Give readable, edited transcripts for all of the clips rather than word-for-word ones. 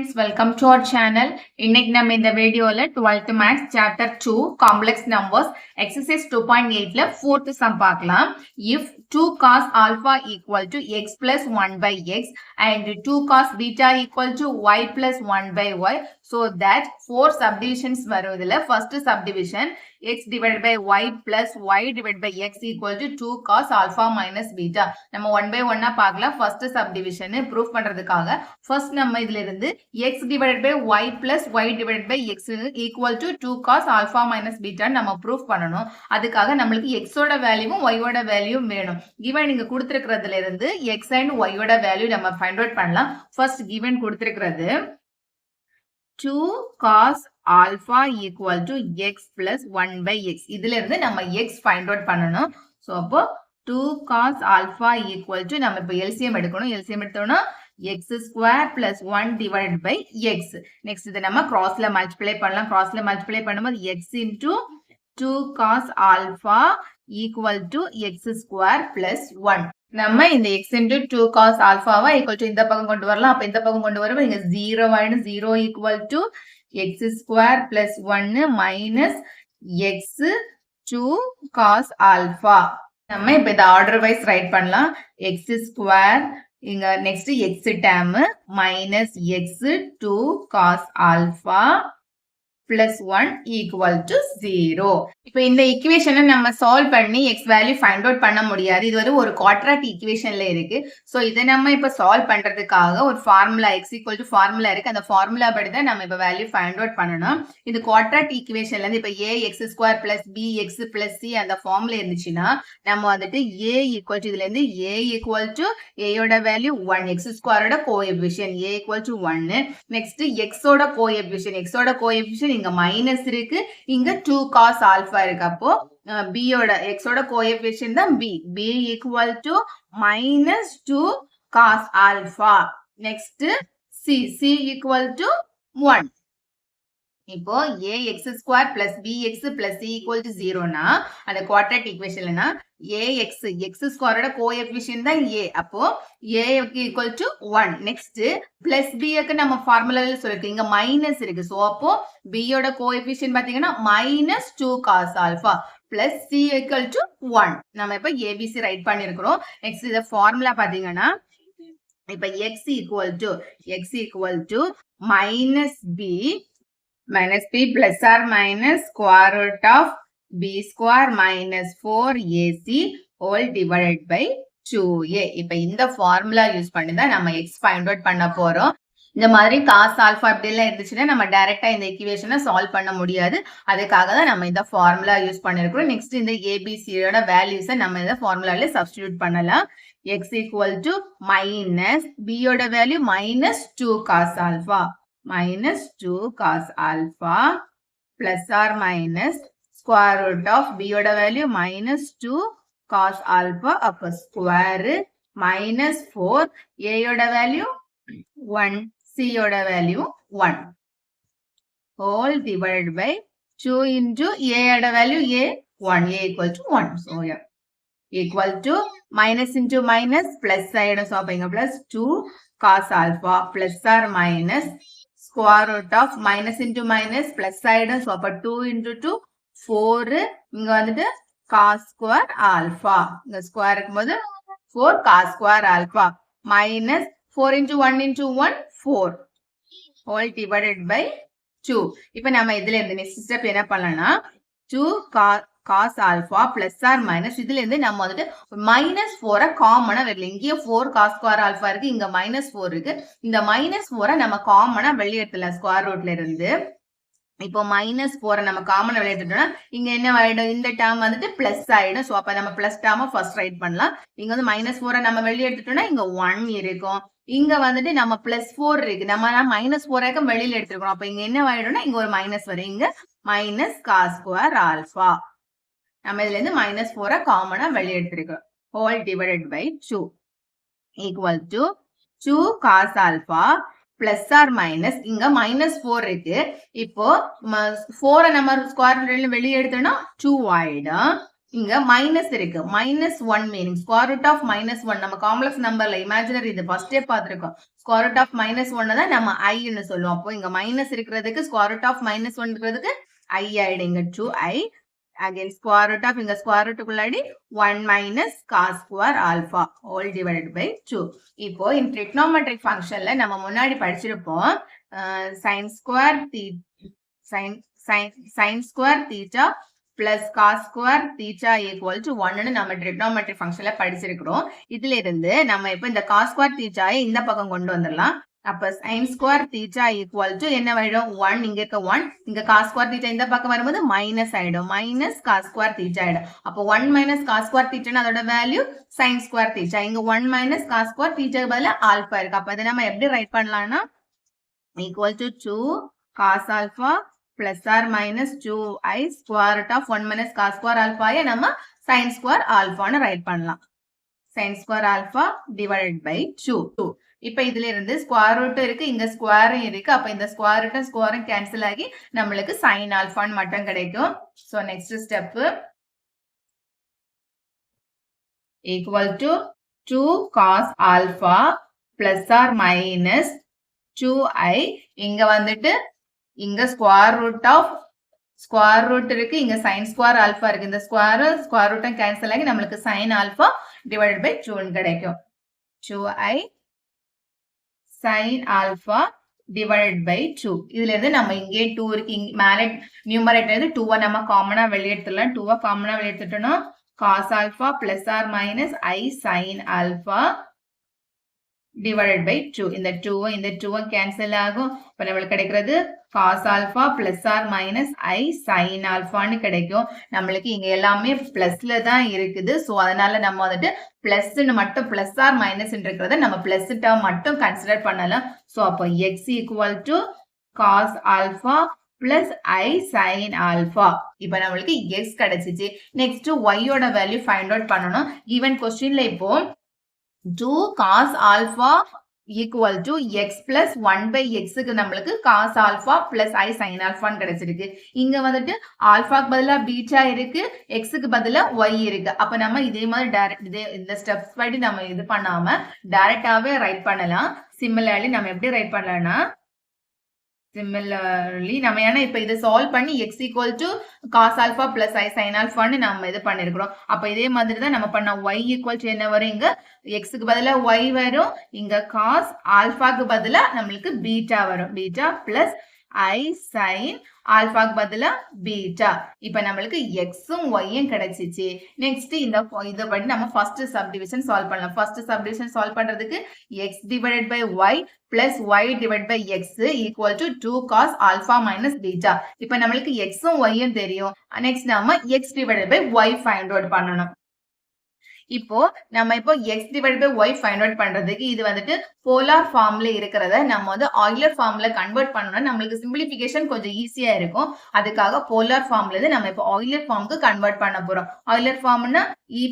friends, welcome to our channel. இன்னைக்கு நம்ம இந்த வீடியோல 12th Maths Chapter 2 Complex Numbers Exercise 2.8ல 4th sum பார்க்கலாம். If 2 cos alpha equal to x plus 1 by x and 2 cos beta equal to y plus 1 by y, so that 4 subdivisions வருவதுல first subdivision x divided by y plus y divided by x equal to 2 cos alpha minus beta. நம்ம 1 by 1 பார்க்கலாம். first subdivision proof பண்றதுக்காக first நம்ம இதில இருந்து x divided by y plus y divided by x equal to 2 cos alpha minus beta நம்ம proof பண்ணணும். அதுக்காக நம்மளுக்கு x ஓட வேல்யூவும் y ஓட வேல்யூவும் வேணும். given இங்க கொடுத்திருக்கிறதுல இருந்து x and y ஓட வேல்யூ நம்ம find out பண்ணலாம். first given கொடுத்திருக்கிறது 2 cos alpha equal to x plus 1 by x. இதில இருந்து நம்ம x find out பண்ணணும். so அப்போ 2 cos alpha equal to நம்ம இப்ப LCM எடுக்கணும். LCM எடுத்தோம்னா x square plus 1 divided by x. next இதை நம்ம crossல multiply பண்ணலாம். crossல multiply பண்ணும்போது x into 2 cos alpha equal to x square plus 1. நம்ம இந்த x into 2 cos alpha equal to இந்த பக்கம் கொண்டு வரலாம். அப்ப இந்த பக்கம் கொண்டு வரும்போது இங்க 0 ஆயிடும். 0 equal to x square plus 1 minus x 2 cos alpha. நம்ம இப்ப இதை ஆர்டர் வைஸ் ரைட் பண்ணலாம். x square இங்க next x term minus x 2 cos alpha plus 1 equal to 0. இப்போ இந்த ஈக்குவேஷனை நம்ம சால்வ் பண்ணி x வேல்யூ ஃபைண்ட் அவுட் பண்ண முடியாது. இது ஒரு குவாட்ராட் ஈக்குவேஷன்ல இருக்கு. சோ இதை நம்ம இப்ப சால்வ் பண்றதுக்காக ஒரு formula x equal to formula இருக்கு. அந்த ஃபார்முலா படி தான் நம்ம இப்ப வேல்யூ ஃபைண்ட் அவுட் பண்ணணும். இது குவாட்ராட் ஈக்குவேஷன்ல இருந்து இப்ப ax square plus bx plus c அந்த ஃபார்முலா இருந்துச்சுன்னா நம்ம வந்துட்டு a ஈக்குவல் டு இதுல இருந்து a ஈக்குவல் டு a யோட வேல்யூ 1, x ஸ்கொயரோட கோஎஃபிஷியன்ட் a ஈக்குவல் டு 1. நெக்ஸ்ட் x ஓட கோஎஃபிஷியன்ட், x ஓட கோஎஃபிஷியன்ட் இங்க மைனஸ் இருக்கு, இங்க 2 cos alpha இருக்கு. அப்போ b ஓட x ஓட கோஎஃபிஷியன்ட் தான் b equal to minus 2 cos alpha. next c equal to 1. இப்போ ax square plus bx plus c equal to 0 னா அந்த குவாட்ராட் ஈக்குவேஷன்லனா ax x ஸ்கொயரோட கோஎஃபிஷியன்ட் தான் a. அப்போ a equal to 1. Next plus b க்கு நம்ம ஃபார்முலால சொல்லிருக்கோம். இங்க மைனஸ் இருக்கு. சோ அப்போ b யோட கோஎஃபிஷியன்ட் பாத்தீங்கன்னா minus 2 cos alpha plus c equal to 1. நம்ம இப்ப abc ரைட் பண்ணிருக்கிறோம். நெக்ஸ்ட் இத ஃபார்முலா பாத்தீங்கன்னா இப்ப x equal to minus b plus or minus square root of b square minus 4ac whole divided by 2a. இப்ப இந்த formula use பண்ணி தான் நம்ம x ஃபைண்ட் அவுட் பண்ண போறோம். இந்த மாதிரி cos alpha இப்படி எல்லாம் இருந்துச்சுன்னா நம்ம டைரக்டா இந்த ஈக்குவேஷனை சால்வ் பண்ண முடியாது. அதுக்காக தான் நம்ம இந்த ஃபார்முலா யூஸ் பண்ணிருக்கிறோம். நெக்ஸ்ட் இந்த abcயோட வேல்யூஸை நம்ம இந்த ஃபார்முலால சப்ஸ்டிடியூட் பண்ணலாம். x equal to minus b யோட value minus 2 cos alpha minus 2 cos alpha plus or minus square root of b யோட value minus 2 cos alpha upper square minus 4 a யோட value 1 c யோட value 1 whole divided by 2 into a யோட value a 1 a equal to 1. so yeah equal to minus into minus plus side so அப்ப இங்க plus 2 cos alpha plus or minus square root of minus into minus plus side so அப்ப 2 into 2 4 இங்க வந்துட்டு cos square alpha இங்க square இருக்கும்போது 4 cos square alpha minus 4 into 1 into 1 4 whole divided by 2. இப்ப நம்ம இதுல இருந்து நெக்ஸ்ட் ஸ்டெப் என்ன பண்ணலாம்னா 2 cos alpha plus or minus இதுல இருந்து நம்ம வந்துட்டு minus 4 காமனா வெளிய இங்க 4 cos square alpha இருக்கு, இங்க minus 4 இருக்கு. இந்த minus 4 நம்ம காமனா வெளிய எடுத்துலாம் ஸ்கொயர் ரூட்ல இருந்து. இப்போ minus 4 நம்ம காமனா வெளிய எடுத்துட்டோம்னா இங்க என்ன ஆயிடும், இந்த டேர்ம் வந்துட்டு பிளஸ் ஆயிடும். சோ அப்ப நம்ம பிளஸ் டேர்மை ஃபர்ஸ்ட் ரைட் பண்ணலாம். இங்க வந்து minus 4 நம்ம வெளிய எடுத்துட்டோம்னா இங்க 1 இருக்கும். இங்க வந்துட்டு நம்ம பிளஸ் 4 இருக்கு, நம்ம minus 4 வெளியில எடுத்துக்கிறோம். அப்ப இங்க என்ன ஆயிடும்னா இங்க ஒரு மைனஸ் வரும், இங்க minus cos square alpha. நம்ம இதுல இருந்து minus 4 காமனா வெளிய எடுத்துக்கிறோம். whole divided by 2 equal to 2 cos alpha plus or minus இங்க minus 4 இருக்கு. இப்போ 4 நம்ம ஸ்கொயர் ரூட்ல வெளிய எடுத்தோம்னா 2 ஆயிடும். இங்க மைனஸ் இருக்கு. -1 மீனிங் ஸ்கொயர் ரூட் ஆஃப் -1 நம்ம காம்ப்ளெக்ஸ் நம்பர்ல இமேஜினரி இது ஃபர்ஸ்டே பார்த்திருக்கோம். ஸ்கொயர் ரூட் ஆஃப் -1 தான் நம்ம i ன்னு சொல்லுவோம். அப்போ இங்க மைனஸ் இருக்கிறதுக்கு ஸ்கொயர் ரூட் ஆஃப் -1 இருக்கிறதுக்கு i ஆயிடுங்க 2i. again square root of இங்க square root குள்ளாடி 1 minus cos square alpha all divided by 2. இப்போ in trigonometric functionல நம்ம முன்னாடி படிச்சிருப்போம் sin square theta plus cos square theta equal to 1 ன்னு நம்ம trigonometric functionல படிச்சிருக்கிறோம். இதுல இருந்து நம்ம இப்போ இந்த cos square theta இந்த பக்கம் கொண்டு வந்துடலாம். அப்ப sin square theta equal to என்ன வரும் 1 இங்க இருக்க 1 இங்க cos square theta இந்த பக்கம் வரும்போது மைனஸ் ஆயிடும் minus cos square theta ஆயிடும். அப்போ 1 minus cos square theta னா அதோட வேல்யூ sin square theta. இங்க 1 minus cos square theta க்கு பதிலா ஆல்பா இருக்கு. அப்ப இத நம்ம எப்படி ரைட் பண்ணலாம்னா equal to 2 cos alpha plus or minus 2i square root of 1 minus cos square alpha ய நம்ம sin square alpha ன்னு ரைட் பண்ணலாம். sin square alpha divided by 2. இப்ப இதுல இருந்து ஸ்கொயர் ரூட் இருக்கு இங்க ஸ்கொயரும் இருக்கு. அப்ப இந்த ஸ்கொயர் ரூட்டும் ஸ்கொயரும் கேன்சல் ஆகி நம்மளுக்கு sin ஆல்பான்னு மட்டும் கிடைக்கும். So next step equal to 2 cos alpha plus or minus 2i இங்க வந்துட்டு இங்க ஸ்கொயர் ரூட் இருக்கு இங்க sin ஸ்கொயர் ஆல்பா இருக்கு. இந்த ஸ்கொயர் ரூட்டும் கேன்சல் ஆகி நம்மளுக்கு sin ஆல்பா divided by 2 ன்னு கிடைக்கும். 2i sin alpha divided by 2. இதுல இருந்து நம்ம இங்கே 2 இருக்கு மேலே நியூமரேட்டர் இருந்து 2 நம்ம காமனா வெளிய எடுத்துடலாம். 2 காமனா வெளிய எடுத்துட்டோம்னா cos alpha plus or minus i sin alpha divided by 2. இந்த 2 கேன்சல் ஆகும். அப்ப நம்மளுக்கு கிடைக்கிறது cos alpha plus or minus i sin alpha ன்னு கிடைக்கும். நம்மளுக்கு இங்க எல்லாமே பிளஸ்ல தான் இருக்குது. சோ அதனால நம்ம வந்துட்டு பிளஸ்ன்னு மட்டும் பிளஸ் ஆர் மைனஸ் இருக்கிறத நம்ம பிளஸ் டேர்ம் மட்டும் கன்சிடர் பண்ணலாம். சோ அப்போ x equal to cos alpha plus i sin alpha. இப்ப நம்மளுக்கு x கிடைச்சிச்சு. நெக்ஸ்ட் y யோட வேல்யூ ஃபைண்ட் அவுட் பண்ணனும். ஈவன் क्वेश्चनல இப்போ 2 cos alpha equal to x plus 1 by x க்கு நம்மளுக்கு cos alpha plus i sin alpha ன்னு கிடைச்சிருக்கு. இங்க வந்துட்டு ஆல்பாக்கு பதிலா பீட்டா இருக்கு x க்கு பதிலா y இருக்கு. அப்ப நம்ம இதே மாதிரி டைரக்ட் இந்த ஸ்டெப்ஸ் படி நம்ம இது பண்ணாம டைரக்டாவே ரைட் பண்ணலாம். சிமிலர்லி நம்ம எப்படி ரைட் பண்ணலாம்னா நம்ம ஏன்னா இப்ப இதை சால்வ் பண்ணி x equal to cos alpha plus i sin alpha ன்னு நம்ம இது பண்ணிருக்கிறோம். அப்ப இதே மாதிரி தான் நம்ம பண்ண y equal to என்ன வரும் இங்க x க்கு பதிலா y வரும் இங்க cos alpha க்கு பதிலா நம்மளுக்கு பீட்டா வரும் beta plus i sin alpha க்கு பதிலா பீட்டா. இப்ப நம்மளுக்கு x உம் y உம் கிடைச்சிச்சு. நெக்ஸ்ட் இந்த இத படி நம்ம ஃபர்ஸ்ட் சப்டிவிஷன் சால்வ் பண்ணலாம். ஃபர்ஸ்ட் சப்டிவிஷன் சால்வ் பண்றதுக்கு x divided by y plus y divided by x equal to 2 cos alpha minus beta. இப்ப நம்மளுக்கு x உம் y உம் தெரியும். நெக்ஸ்ட் நாம x divided by y find out பண்ணனும். இப்போ நம்ம இப்போ x divided by y find out பண்றதுக்கு இது வந்துட்டு போலார் ஃபார்ம்ல இருக்கிறத நம்ம வந்து ஆயிலர் ஃபார்ம்ல கன்வெர்ட் பண்ணனும்னா நம்மளுக்கு சிம்பிளிஃபிகேஷன் கொஞ்சம் ஈஸியா இருக்கும். அதுக்காக போலார் ஃபார்ம்ல இருந்து நம்ம இப்போ ஆயிலர் ஃபார்முக்கு கன்வெர்ட் பண்ண போறோம். ஆயிலர் ஃபார்ம்னா e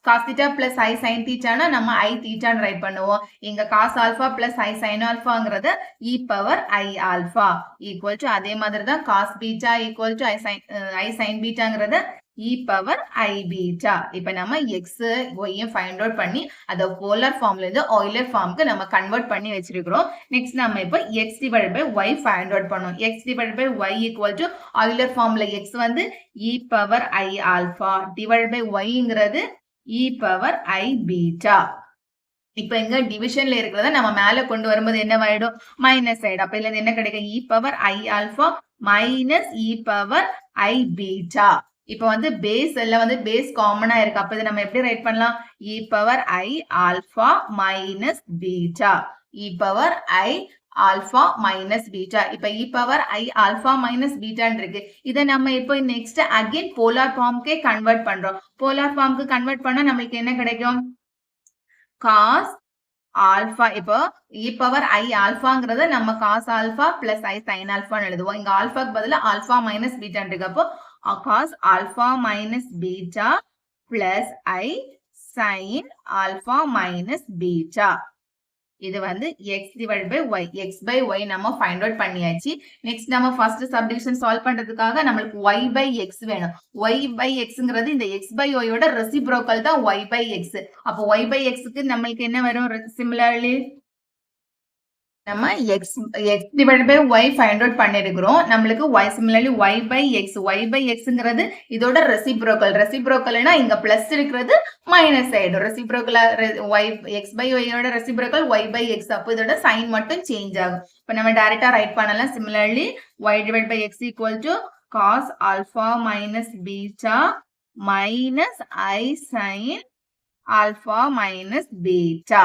cos theta plus i sin theta னா நம்ம i theta ன்னு ரைட் பண்ணுவோம். இங்க cos alpha plus i sin alphaங்கறது e power i alpha equal to அதே மாதிரி தான் cos beta equal to i sin betaங்கறது e power i beta. இப்ப நம்ம x y ஃபைண்ட் அவுட் பண்ணி அத போலார் ஃபார்ம்ல இருந்து ஆயிலர் ஃபார்முக்கு நம்ம கன்வெர்ட் பண்ணி வச்சிருக்கிறோம். நெக்ஸ்ட் நம்ம இப்ப x divided by y find out பண்ணுவோம். x divided by y equal to Euler ஃபார்ம்ல x வந்து e power i alpha divided by yங்கிறது e power i beta. இப்ப இங்க டிவிஷன்ல இருக்கிறத நம்ம மேல கொண்டு வரும்போது என்ன ஆயிடும் மைனஸ் ஆயிடும். அப்ப இதுல என்ன கிடைக்கும் e power i alpha minus e power i beta. இப்ப வந்து பேஸ் எல்லாம் வந்து பேஸ் காமனா இருக்கு. அப்ப இதை நம்ம எப்படி ரைட் பண்ணலாம் e power i alpha minus beta e power i alpha minus beta. இப்ப e power i alpha minus beta இருக்கு. இதை நம்ம இப்போ நெக்ஸ்ட் அகைன் போலார் ஃபார்முக்கே கன்வெர்ட் பண்றோம். போலார் ஃபார்முக்கு கன்வெர்ட் பண்ணா நம்மளுக்கு என்ன கிடைக்கும் cos alpha. இப்போ e power i alphaங்கறத நம்ம cos alpha plus i sin alpha ன்னு எழுதுவோம். இங்க ஆல்பாக்கு பதிலா alpha minus beta இருக்கு. அப்போ cos alpha minus beta plus i sin alpha minus beta. இது வந்து x divided by y. x by y நம்ம find out பண்ணியாச்சு. Next நம்ம first subdivision solve பண்றதுக்காக நம்மளுக்கு y by x வேணும். y by xங்கிறது இந்த x by y ஓட reciprocal தான் y by x. அப்போ y by xக்கு நம்மளுக்கு என்ன வரும்? Similarly நம்ம x divided by y find out பண்ணிருக்கிறோம். நம்மளுக்கு y similarly y by xங்கிறது இதோட reciprocalனா இங்க plus இருக்கிறது minus ஆயிடும். reciprocal y x by y ஓட reciprocal y by x. அப்போ இதோட sign மட்டும் change ஆகும். இப்போ நம்ம டைரக்டா ரைட் பண்ணலாம். similarly y divided by x equal to cos alpha minus beta minus I sin alpha minus beta.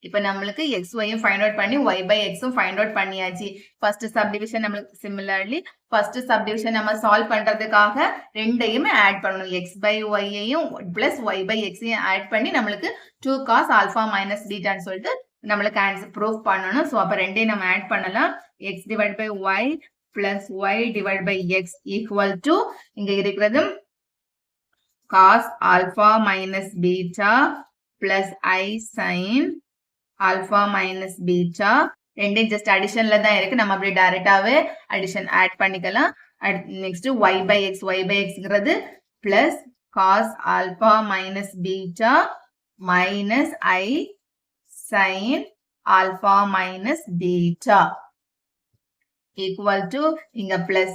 இப்போ நம்மளுக்கு xy find out பண்ணி y by x find out பண்ணியாச்சு. first subdivision நம்மளுக்கு similarly first subdivision நம்ம solve பண்றதுக்காக ரெண்டையுமே add பண்ணனும். x by y ஐயும் plus y by x ஐயும் add பண்ணி நம்மளுக்கு 2 cos alpha minus beta ன்னு சொல்லிட்டு நம்மளுக்கு ஆன்சர் ப்ரூஃப் பண்ணனும். சோ அப்ப ரெண்டையும் நம்ம add பண்ணலாம். x divided by y plus y divided by x equal to இங்க இருக்கிறது cos alpha minus beta plus I sin alpha minus beta. ரெண்டையும் just additionல தான் இருக்கு. நம்ம அப்படியே டைரக்டாவே addition add பண்ணிக்கலாம். next y by xங்கிறது plus cos alpha minus beta minus I sin alpha minus beta equal to இங்க plus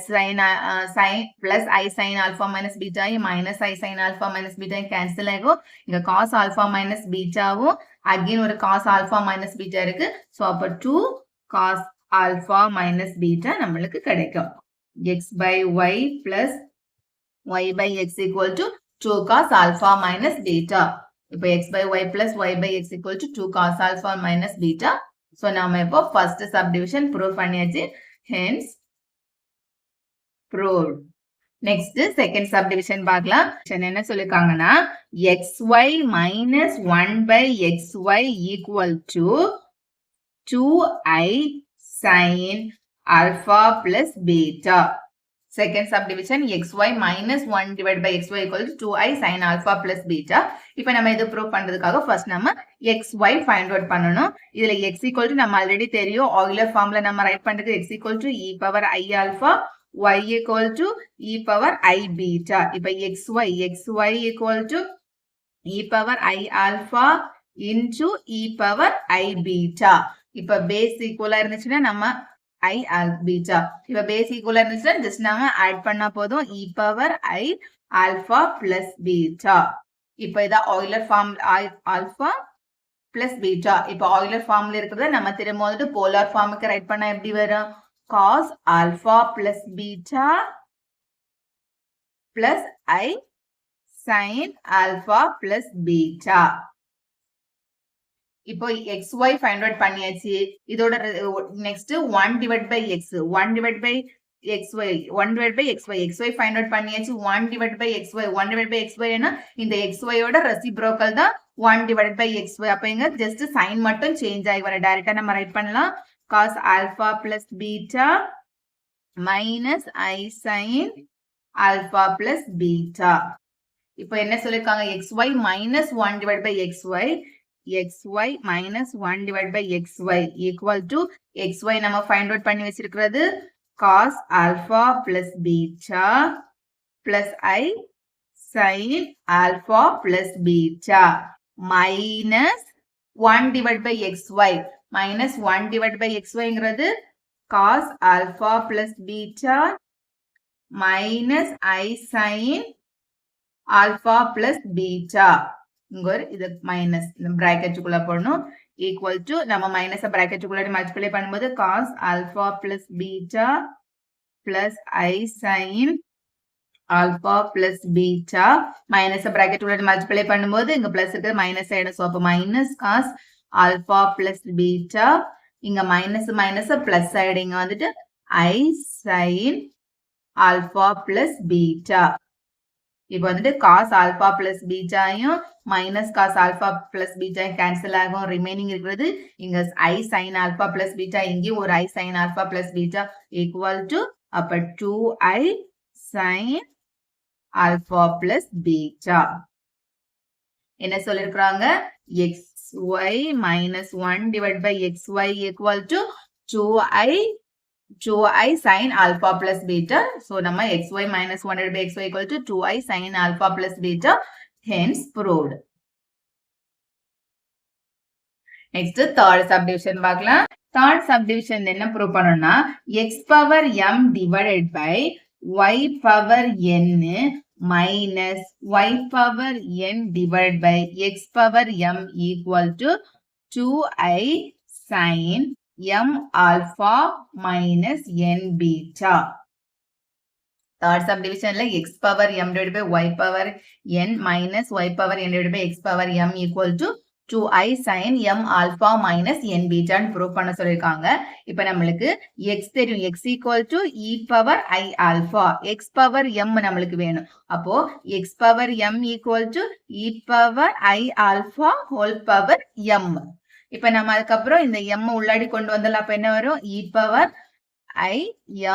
plus I sin alpha minus beta minus I sin alpha minus beta cancel ஆகும். இங்க cos alpha minus beta வும் again ஒரு cos alpha minus beta இருக்கு. so அப்ப 2 cos alpha minus beta நம்மளுக்கு கிடைக்கும். x by y plus y by x equal to 2 cos alpha minus beta. இப்போ x by y plus y by x equal to 2 cos alpha minus beta. so நாம இப்போ first subdivision prove பண்ணியாச்சு. hence proved. next second subdivision பார்க்கலாம். என்ன சொல்லிருக்காங்கன்னா xy minus 1 by xy equal to 2i sin alpha plus beta. second subdivision xy minus 1 divided by xy equal to 2i sin alpha plus beta. இப்போ நம்ம இது prove பண்றதுக்காக first நம்ம xy find out பண்ணனும். இதுல x equal to நம்ம already தெரியும். ஆகுலர் ஃபார்ம்ல நம்ம ரைட் பண்றது x equal to e power I alpha y equal to e power I beta. இப்போ xy equal to e power I alpha into e power I beta. இப்போ base ஈக்குவலா இருந்துச்சுன்னா நம்ம I beta. இப்போ பேஸ் ஈக்குவலா இருந்துச்சுன்னா just நாம add பண்ணா போதும் e power I alpha plus beta. இப்போ இத Euler form alpha plus beta. இப்போ ஆயிலர் ஃபார்ம்ல இருக்கிறத நம்ம திரும்ப வந்துட்டு போலார் ஃபார்முக்கு ரைட் பண்ணா எப்படி வரும்? cos alpha plus beta plus I sin alpha plus beta. இப்போ xy find out பண்ணியாச்சு. இதோட next 1 divided by x 1 divided by xy find out பண்ணியாச்சு. 1 divided by xy னா இந்த xy ஓட reciprocal தான் 1 divided by xy. அப்ப இங்க just sign மட்டும் change ஆகி வர. டைரக்டா நம்ம ரைட் பண்ணலாம். cos alpha plus beta minus I sin alpha plus beta. இப்போ என்ன சொல்லிருக்காங்க? xy minus 1 divided by xy minus 1 divided by xy equal to xy நம்ம find out பண்ணி வச்சிருக்கிறது cos alpha plus beta plus I sin alpha plus beta minus 1 divided by xy minus 1 divided by xy ங்கிறது cos alpha plus beta minus I sin alpha plus beta. இங்க இது minus இந்த பிராக்கெட்டுக்குள்ள போடணும். equal to நம்ம minus பிராக்கெட்டுக்குள்ள multiply பண்ணும்போது cos alpha plus beta plus I sin alpha plus beta minus பிராக்கெட்டுக்குள்ள multiply பண்ணும்போது இங்க பிளஸ் இருக்கு மைனஸ் ஆயிடும். சோ அப்ப minus cos alpha plus beta இங்க மைனஸ் மைனஸ் பிளஸ் ஆயிடும். இங்க வந்துட்டு I sin alpha plus beta. இப்போ வந்துட்டு cos alpha plus beta யும் minus cos alpha plus beta cancel ஆகும். ரிமைனிங் இருக்கிறது இங்க I sin alpha plus beta, இங்கே ஒரு I sin alpha plus beta equal to அப்ப 2I sin alpha plus beta. என்ன சொல்லிருக்காங்க? xy minus 1 divided by xy equal to 2i sin alpha plus beta. So, நம்ம xy minus 1 divided by xy equal to 2i sin alpha plus beta. Hence, proved. Next, third subdivision பார்க்கலாம். Third subdivision என்ன prove பண்ணணும்னா x power m divided by y power n minus y power n divided by x power m equal to 2i sin m alpha minus n beta. Third subdivision la x power m divided by y power n minus y power n divided by x power m equal to 2i sin m alpha minus n beta ன்னு prove பண்ண சொல்லிருக்காங்க. இப்போ நம்மளுக்கு x தெரியும், x equal to e power I alpha, x power m நம்மளுக்கு வேணும். அப்போ x power m equal to e power I alpha whole power m. இப்போ நம்ம அதுக்கப்புறம் இந்த m உள்ளாடி கொண்டு வந்தால அப்ப என்ன வரும்? e power I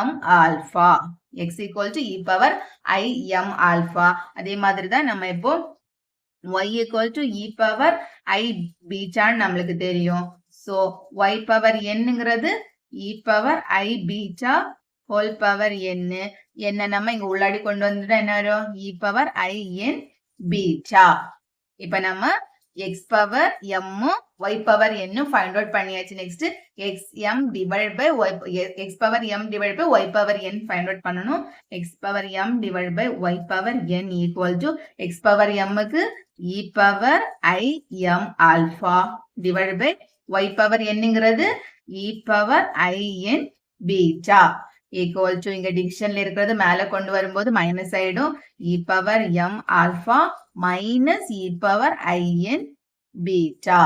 m alpha, x equal to e power I m alpha. அதே மாதிரி தான் நம்ம இப்போ y equal to e power I beta நம்மளுக்கு தெரியும். So, y power nங்கிறது e power I beta whole power n. என்ன நம்ம இங்க உள்ளாடி கொண்டு வந்துட்டா என்ன வரும்? e power I n beta. இப்ப நம்ம x power m y power n find out பண்ணியாச்சு. Next x m divided by y, x power m divided by y power n find out பண்ணனும். x power m divided by y power n equal to x power m க்கு e power I m alpha divided by y power n ங்கிறது e power I n beta equal to இங்க டிவிஷன்ல இருக்கிறது மேல கொண்டு வரும்போது minus ஆயிடும். e power m alpha minus e power I n beta.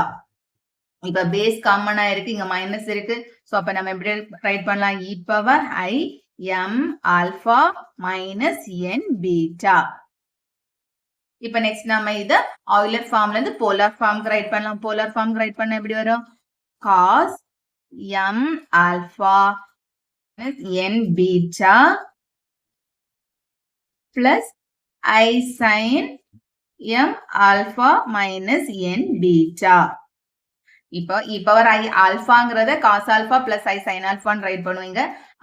இப்ப base காமனா இருக்கு, இங்க மைனஸ் இருக்கு. சோ அப்ப நம்ம எப்படி ரைட் பண்ணலாம்? e power I m alpha minus n beta. இப்ப நெக்ஸ்ட் நாம இத ஆயிலர் ஃபார்ம்ல இருந்து போலார் ஃபார்ம்க்கு ரைட் பண்ணலாம். போலார் ஃபார்ம்க்கு ரைட் பண்ண எப்படி வரும்? cos m alpha n beta plus I sin m alpha minus n beta. இப்போ e power I alphaங்கிறத cos alpha plus I sin alpha ன்னு ரைட் பண்ணுவீங்க.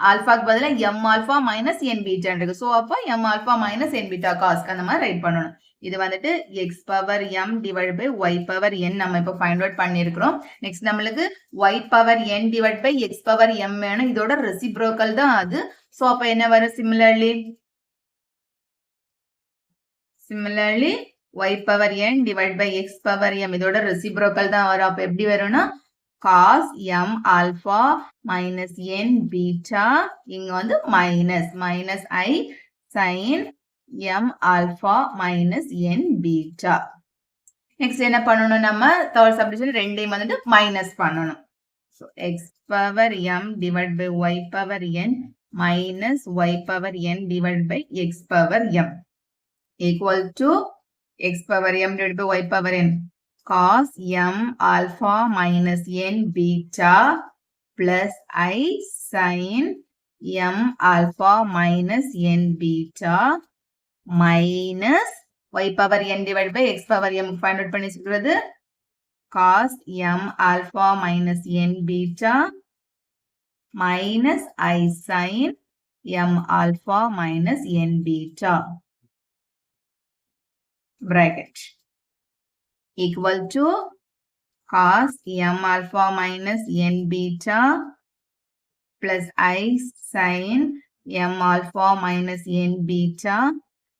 ஆல்பாக்கு பதிலா m alpha minus n beta இருக்கு. So அப்ப m alpha minus n beta cosக்கு அந்த மாதிரி right பண்ணணும். இது வந்துட்டு x power m divided by y power n நம்ம இப்ப ஃபைண்ட் அவுட் பண்ணியிருக்கிறோம். நெக்ஸ்ட் நம்மளுக்கு y power n divided by x power m வேணும். இதோட ரெசிப்ரோக்கல் தான் அது. சோ அப்ப என்ன வரும்? Similarly y power n divided by x power m இதோட ரெசிப்ரோக்கல் தான் வரும். அப்ப எப்படி வரும்னா cos m alpha minus n beta, இங்க வந்து minus I sin m alpha minus n beta. Next என்ன பண்ணணும்? நம்ம தேர்ட் சப்டிவிஷன் ரெண்டையும் வந்துட்டு மைனஸ் பண்ணணும். So x power m divided by y power n minus y power n divided by x power m equal to x power m divided by y power n cos m alpha minus n beta plus I sin m alpha minus n beta minus y power n divided by x power m find out பண்ணி சொல்றது cos m alpha minus n beta minus I sin m alpha minus n beta bracket equal to cos m alpha minus n beta plus I sin m alpha minus n beta.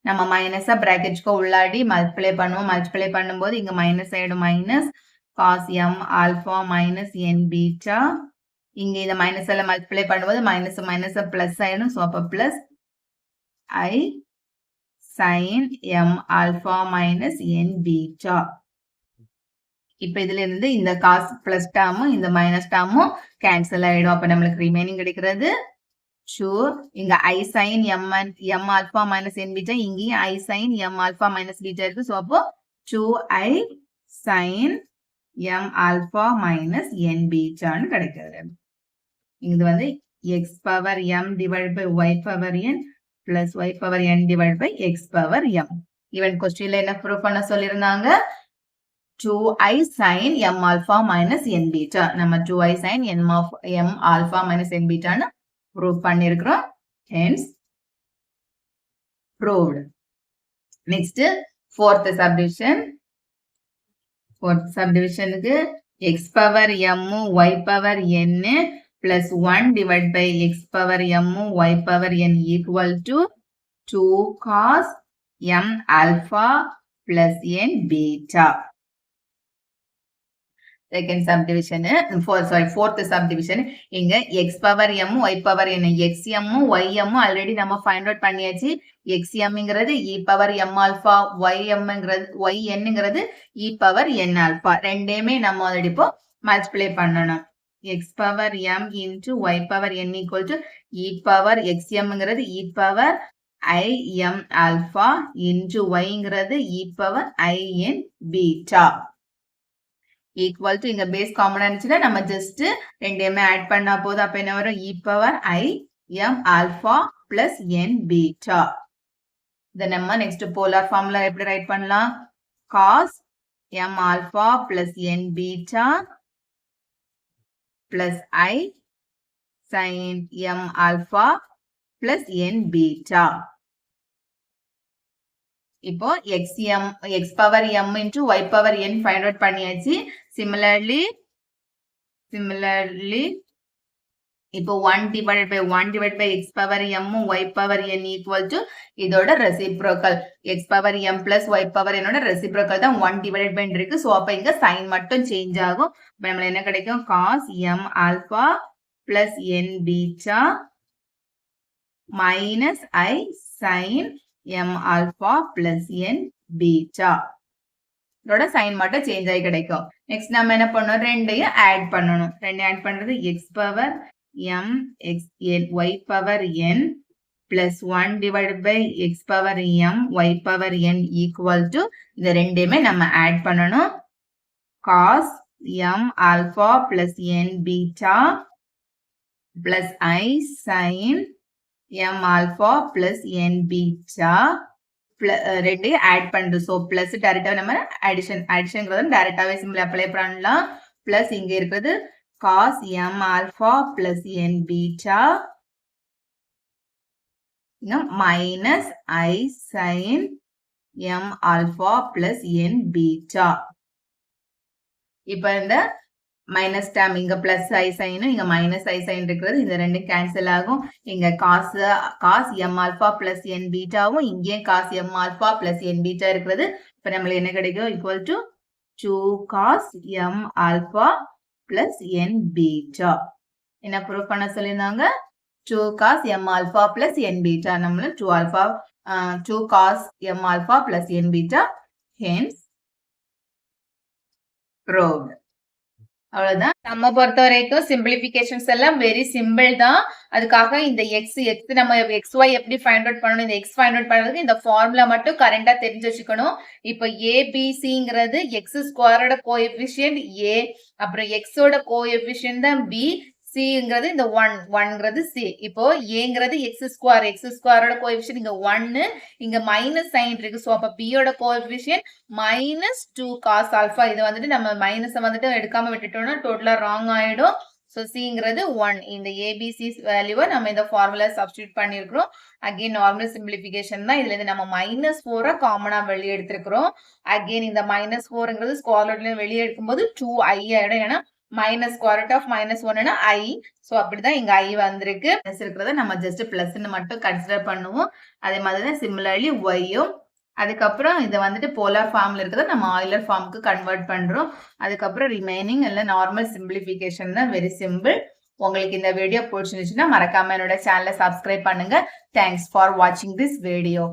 நம்ம மைனஸா பிராக்கெட்ஸ்க்கு உள்ளாடி multiply பண்ணுவோம். Multiply பண்ணும்போது இங்க minus ஆயிடும். Minus cos m alpha minus n beta. இங்க இந்த minus எல்லாம் multiply பண்ணும்போது மைனஸ் பிளஸ் ஆயிடும். சோ அப்ப plus I sin m alpha minus n beta. இப்ப இதுல இருந்து இந்த காஸ் பிளஸ் டேர்மும் இந்த மைனஸ் டேர்மும் கேன்சல் ஆயிடும். அப்ப நம்மளுக்கு ரிமைனிங் கிடைக்கிறது இங்க I sin m alpha minus n beta, இங்கேயும் I sin m alpha minus beta இருக்கு. சோ அப்போ 2I sin m alpha minus n beta ன்னு கிடைக்கிறது. இது வந்து x power m divided by y power n plus y power n divided by x power m. Even கொஸ்டின்ல என்ன prove பண்ண சொல்லியிருந்தாங்க? 2i sin m alpha minus n beta. நம்ம 2i sin m alpha minus n beta னு prove பண்ணிருக்கிறோம். Hence, proved. Next, fourth subdivision. Fourth subdivision க்கு x power m y power n plus 1 divided by x power m y power n equal to 2 cos m alpha plus n beta. Second subdivision, fourth subdivision, இங்க x power m, y power n, xm, ym already நம்ம find out பண்ணியாச்சு. xm ங்கிறது e power m alpha, yn ங்கிறது e power n alpha. ரெண்டையுமே நம்ம already இப்போ multiply பண்ணணும். x power m into y power n equal to e power xm ங்கிறது e power im alpha into y ங்கிறது e power in beta. Equal to இங்க base common ஆனிச்சுனா நம்ம just ரெண்டையுமே add பண்ணா போதும். அப்ப என்ன வரும்? e power I m alpha plus n beta. இத நம்ம next polar formula எப்படி write பண்ணலாம்? cos m alpha plus n beta plus I sin m alpha plus n beta. இப்போ x power m into y power n find out பண்ணியாச்சு. Similarly, இப்போ 1 divided by x power m y power n equal to இதோட reciprocal. x power m plus y power n ஓட reciprocal தான் 1 divided by இருக்கு. So, அப்ப இங்க sign மட்டும் change ஆகும். அப்ப நம்மளுக்கு என்ன கிடைக்கும்? cos m alpha plus n beta minus I sin m alpha plus n beta. இதோட sign மட்டும் change ஆகி கிடைக்கும். Next நம்ம என்ன பண்ணணும்? ரெண்டையும் add பண்ணணும். ரெண்டையும் add பண்றது x power m y power n plus 1 divided by x power m y power n equal to இந்த ரெண்டையுமே நம்ம add பண்ணணும். cos m alpha plus n beta plus I sin m alpha plus n beta ரெண்டையும் add பண்றோம். So, plus டைரக்டா நம்ம additionங்கிறது டைரக்டாவே simple apply பண்ணலாம். plus இங்க இருக்குது cos m alpha plus n beta minus I sin m alpha plus n beta. இப்போ இந்த minus term இங்க plus I sin இங்க minus I sin இருக்கிறது. இந்த ரெண்டு கேன்சல் ஆகும். இங்க cos m alpha plus n betaவும் இங்கே cos m alpha plus n beta இருக்கிறது. இப்போ நம்மளுக்கு என்ன கிடைக்கும்? equal to 2 cos m alpha plus n beta. என்ன proof பண்ண சொல்லியிருந்தாங்க? 2 cos m alpha plus n beta. நம்மளுக்கு 2 cos m alpha plus n beta. Hence, proved. அவ்வளவுதான். நம்ம பொறுத்த வரைக்கும் சிம்பிளிபிகேஷன்ஸ் எல்லாம் வெரி சிம்பிள் தான். அதுக்காக இந்த x நம்ம xy எப்படி ஃபைண்ட் அவுட் பண்ணணும், இந்த x ஃபைண்ட் அவுட் பண்றதுக்கு இந்த ஃபார்முலா மட்டும் கரெக்டா தெரிஞ்சு வச்சுக்கணும். இப்போ abcங்கிறது x ஸ்கொயரோட கோஎஃபிஷியன்ட் a, அப்புறம் x ஓட கோஎஃபிஷியன்ட் தான் b, cங்கிறது இந்த 1ங்கிறது c. இப்போ aங்கிறது x ஸ்கொயரோட கோஎஃபிஷியன்ட் இங்க 1, இங்க மைனஸ் சைன் இருக்கு. சோ அப்ப b ஓட கோஎஃபிஷியன்ட் -2 cos alpha. இது வந்துட்டு நம்ம மைனஸ் வந்துட்டு எடுக்காம விட்டுட்டோம்னா டோட்டலா ராங் ஆயிடும். சோ cங்கிறது 1. இந்த abc வேல்யூவை நம்ம இந்த ஃபார்முலா சப்ஸ்டிட்யூட் பண்ணிருக்கிறோம். அகைன் நார்மல் சிம்பிளிஃபிகேஷன் தான். இதுல இருந்து நம்ம -4 காமனா வெளியே எடுத்திருக்கிறோம். அகைன் இந்த -4ங்கிறது ஸ்கொயர் ரூட்ல வெளியே எடுக்கும்போது 2i ஆயிடும். ஏன்னா minus square root of -1 னா I. சோ அப்படிதான் இங்க I வந்திருக்கு. பிளஸ் இருக்கிறத நம்ம ஜஸ்ட் பிளஸ்ன்னு மட்டும் கன்சிடர் பண்ணுவோம். அதே மாதிரி தான் சிமிலர்லி yயும். அதுக்கப்புறம் இதை வந்துட்டு போலார் ஃபார்ம்ல இருக்கிறத நம்ம ஆயிலர் ஃபார்முக்கு கன்வெர்ட் பண்றோம். அதுக்கப்புறம் ரிமைனிங் எல்லாம் நார்மல் சிம்பிளிஃபிகேஷன் தான், வெரி சிம்பிள். உங்களுக்கு இந்த வீடியோ பிடிச்சிருந்துச்சுன்னா மறக்காம என்னோட சேனலை சப்ஸ்கிரைப் பண்ணுங்க. தேங்க்ஸ் ஃபார் வாட்சிங் திஸ் வீடியோ.